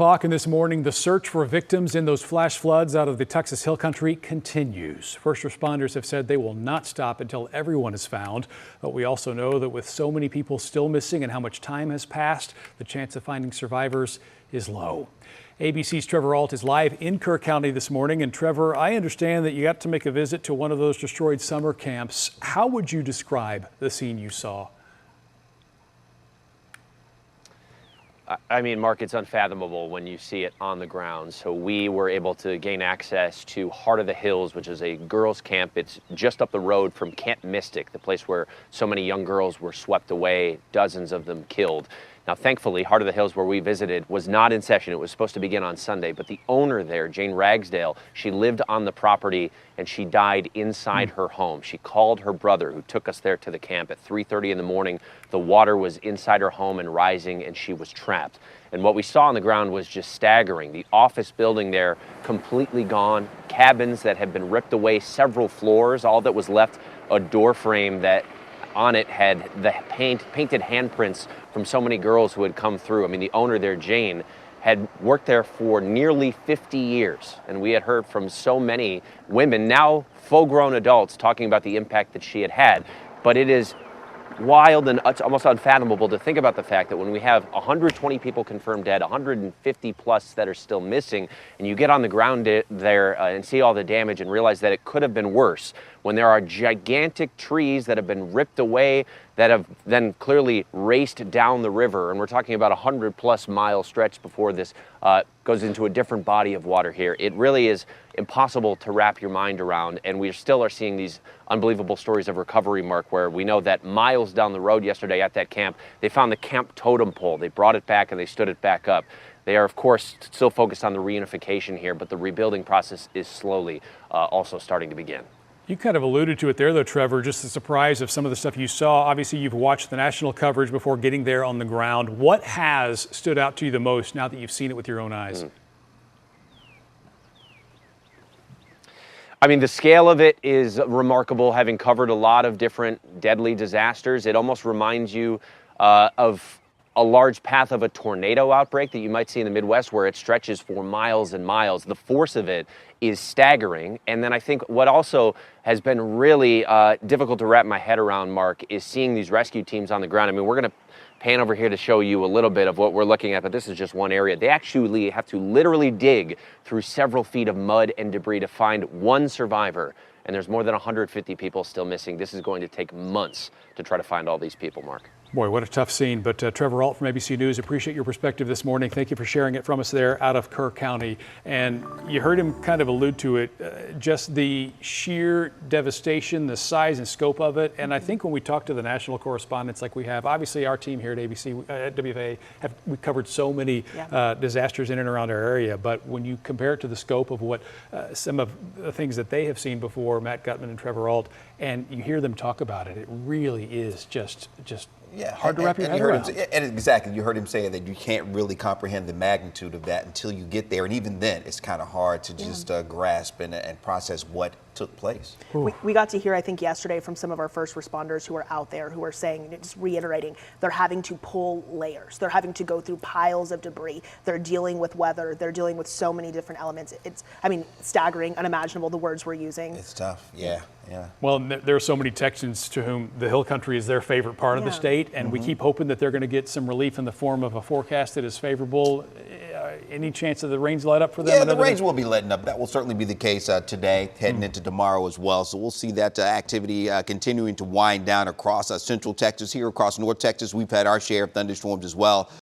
And this morning, the search for victims in those flash floods out of the Texas Hill Country continues. First responders have said they will not stop until everyone is found. But we also know that with so many people still missing and how much time has passed, the chance of finding survivors is low. ABC's Trevor Ault is live in Kerr County this morning. And Trevor, I understand that you got to make a visit to one of those destroyed summer camps. How would you describe the scene you saw? I mean, Mark, it's unfathomable when you see it on the ground. So we were able to gain access to Heart of the Hills, which is a girls' camp. It's just up the road from Camp Mystic, the place where so many young girls were swept away, dozens of them killed. Now, thankfully, Heart of the Hills, where we visited, was not in session. It was supposed to begin on Sunday, but the owner there, Jane Ragsdale, she lived on the property and she died inside her home. She called her brother, who took us there to the camp at 3:30 in the morning. The water was inside her home and rising, and she was trapped. And what we saw on the ground was just staggering. The office building there completely gone, cabins that had been ripped away, several floors. All that was left, a door frame that on it had the painted handprints from so many girls who had come through. I mean, the owner there, Jane, had worked there for nearly 50 years. And we had heard from so many women, now full-grown adults, talking about the impact that she had had. But it is wild and it's almost unfathomable to think about the fact that when we have 120 people confirmed dead, 150 plus that are still missing, and you get on the ground there and see all the damage and realize that it could have been worse, when there are gigantic trees that have been ripped away that have then clearly raced down the river, and we're talking about 100+ mile stretch before this goes into a different body of water here. It really is impossible to wrap your mind around, and we still are seeing these unbelievable stories of recovery, Mark, where we know that miles down the road yesterday at that camp, they found the camp totem pole. They brought it back and they stood it back up. They are, of course, still focused on the reunification here, but the rebuilding process is slowly also starting to begin. You kind of alluded to it there, though, Trevor, just the surprise of some of the stuff you saw. Obviously, you've watched the national coverage before getting there on the ground. What has stood out to you the most now that you've seen it with your own eyes? I mean, the scale of it is remarkable, having covered a lot of different deadly disasters. It almost reminds you of a large path of a tornado outbreak that you might see in the Midwest, where it stretches for miles and miles. The force of it is staggering. And then I think what also has been really difficult to wrap my head around, Mark, is seeing these rescue teams on the ground. I mean, we're going to pan over here to show you a little bit of what we're looking at, but this is just one area. They actually have to literally dig through several feet of mud and debris to find one survivor. And there's more than 150 people still missing. This is going to take months to try to find all these people, Mark. Boy, what a tough scene. But Trevor Ault from ABC News, appreciate your perspective this morning. Thank you for sharing it from us there out of Kerr County. And you heard him kind of allude to it, just the sheer devastation, the size and scope of it. And I think when we talk to the national correspondents like we have, obviously our team here at ABC, at WFA, we covered so many disasters in and around our area. But when you compare it to the scope of what some of the things that they have seen before, Matt Gutman and Trevor Ault, and you hear them talk about it, it really is just hard to wrap your head around. Exactly. You heard him say that you can't really comprehend the magnitude of that until you get there. And even then, it's kind of hard to just grasp and process what took place. We got to hear, I think, yesterday from some of our first responders who are out there who are saying, just reiterating, they're having to pull layers. They're having to go through piles of debris. They're dealing with weather. They're dealing with so many different elements. It's, I mean, staggering, unimaginable, the words we're using. It's tough. Yeah. Well, there are so many Texans to whom the Hill Country is their favorite part of the state, and we keep hoping that they're going to get some relief in the form of a forecast that is favorable. Any chance of the rains let up for them? Yeah, the rains will be letting up. That will certainly be the case today, heading into tomorrow as well. So we'll see that activity continuing to wind down across central Texas. Here across North Texas, we've had our share of thunderstorms as well.